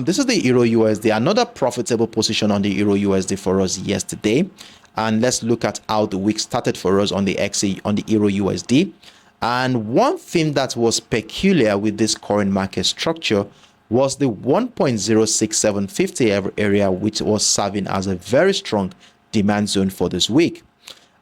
this is the Euro USD, another profitable position on the Euro USD for us yesterday. And let's look at how the week started for us on the Euro USD. And one thing that was peculiar with this current market structure was the 1.06750 area, which was serving as a very strong demand zone for this week.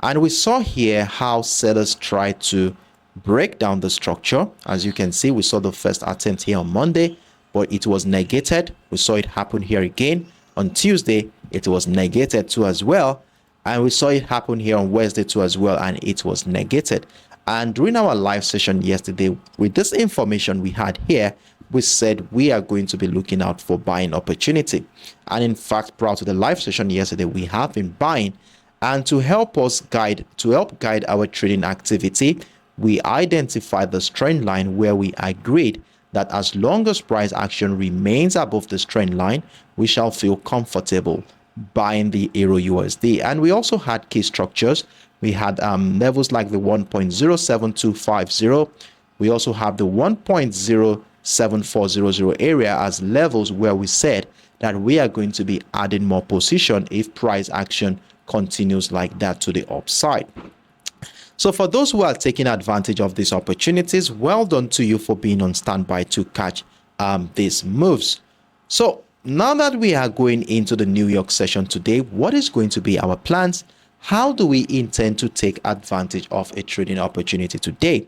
And we saw here how sellers tried to break down the structure. As you can see, we saw the first attempt here on Monday, but it was negated. We saw it happen here again on Tuesday. It was negated too as well. And we saw it happen here on Wednesday too as well, and it was negated. And during our live session yesterday, with this information we had here, we said we are going to be looking out for buying opportunity. And in fact, prior to the live session yesterday, we have been buying. And to help guide our trading activity, we identified this trend line where we agreed that as long as price action remains above this trend line, we shall feel comfortable buying the Euro USD. And we also had key structures. We had levels like the 1.07250. We also have the 1.07400 area as levels where we said that we are going to be adding more position if price action continues like that to the upside. So for those who are taking advantage of these opportunities, well done to you for being on standby to catch these moves. So now that we are going into the New York session today, what is going to be our plans? How do we intend to take advantage of a trading opportunity today?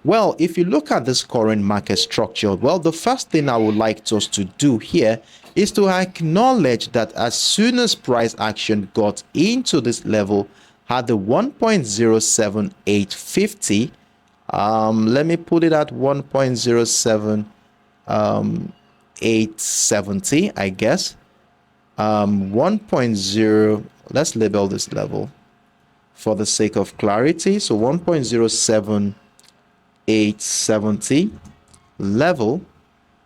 Well, if you look at this current market structure, well, the first thing I would like us to do here is to acknowledge that as soon as price action got into this level, had the 1.07850, let me put it at 1.07870, I guess. 1.0, let's label this level for the sake of clarity. So 1.07870 level.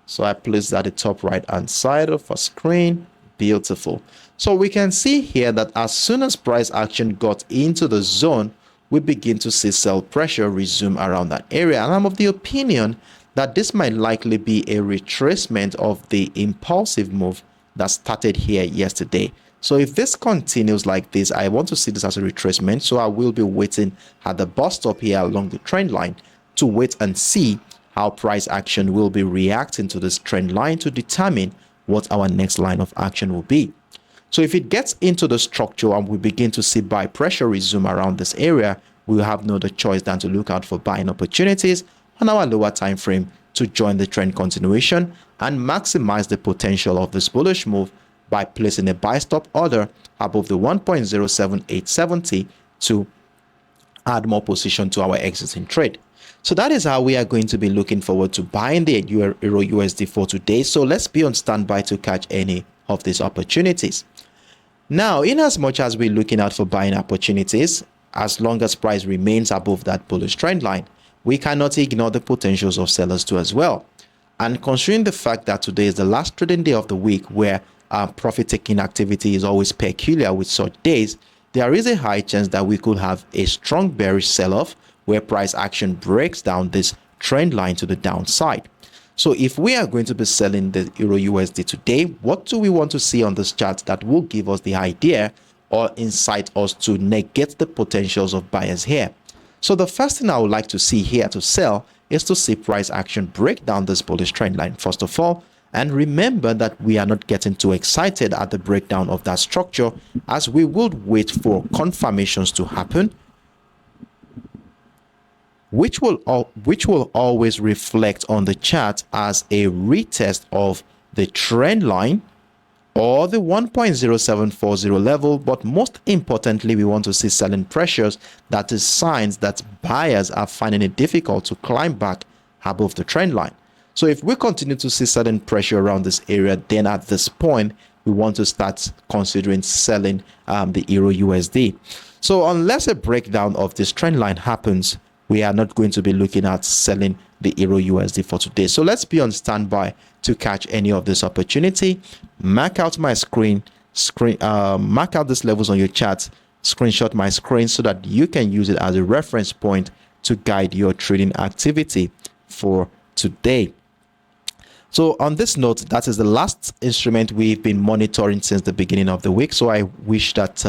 So I place that at the top right hand side of our screen. Beautiful. So we can see here that as soon as price action got into the zone, we begin to see sell pressure resume around that area. And I'm of the opinion that this might likely be a retracement of the impulsive move that started here yesterday. So if this continues like this, I want to see this as a retracement. So I will be waiting at the bus stop here along the trend line to wait and see how price action will be reacting to this trend line to determine what our next line of action will be. So if it gets into the structure and we begin to see buy pressure resume around this area, we will have no other choice than to look out for buying opportunities on our lower time frame to join the trend continuation and maximize the potential of this bullish move by placing a buy stop order above the 1.07870 to add more position to our existing trade. So that is how we are going to be looking forward to buying the Euro USD for today. So let's be on standby to catch any of these opportunities. Now, in as much as we're looking out for buying opportunities, as long as price remains above that bullish trend line, we cannot ignore the potentials of sellers too as well. And considering the fact that today is the last trading day of the week where profit-taking activity is always peculiar with such days, there is a high chance that we could have a strong bearish sell-off where price action breaks down this trend line to the downside. So if we are going to be selling the Euro USD today, what do we want to see on this chart that will give us the idea or incite us to negate the potentials of buyers here? So the first thing I would like to see here to sell is to see price action break down this bullish trend line first of all. And remember that we are not getting too excited at the breakdown of that structure, as we would wait for confirmations to happen, which will always reflect on the chart as a retest of the trend line or the 1.0740 level. But most importantly, we want to see selling pressures, that is signs that buyers are finding it difficult to climb back above the trend line. So if we continue to see selling pressure around this area, then at this point we want to start considering selling the Euro USD. So unless a breakdown of this trend line happens, we are not going to be looking at selling the Euro USD for today. So let's be on standby to catch any of this opportunity. Mark out my mark out these levels on your chart, screenshot my screen so that you can use it as a reference point to guide your trading activity for today. So on this note, that is the last instrument we've been monitoring since the beginning of the week. So I wish that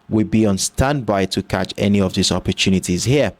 we be on standby to catch any of these opportunities here.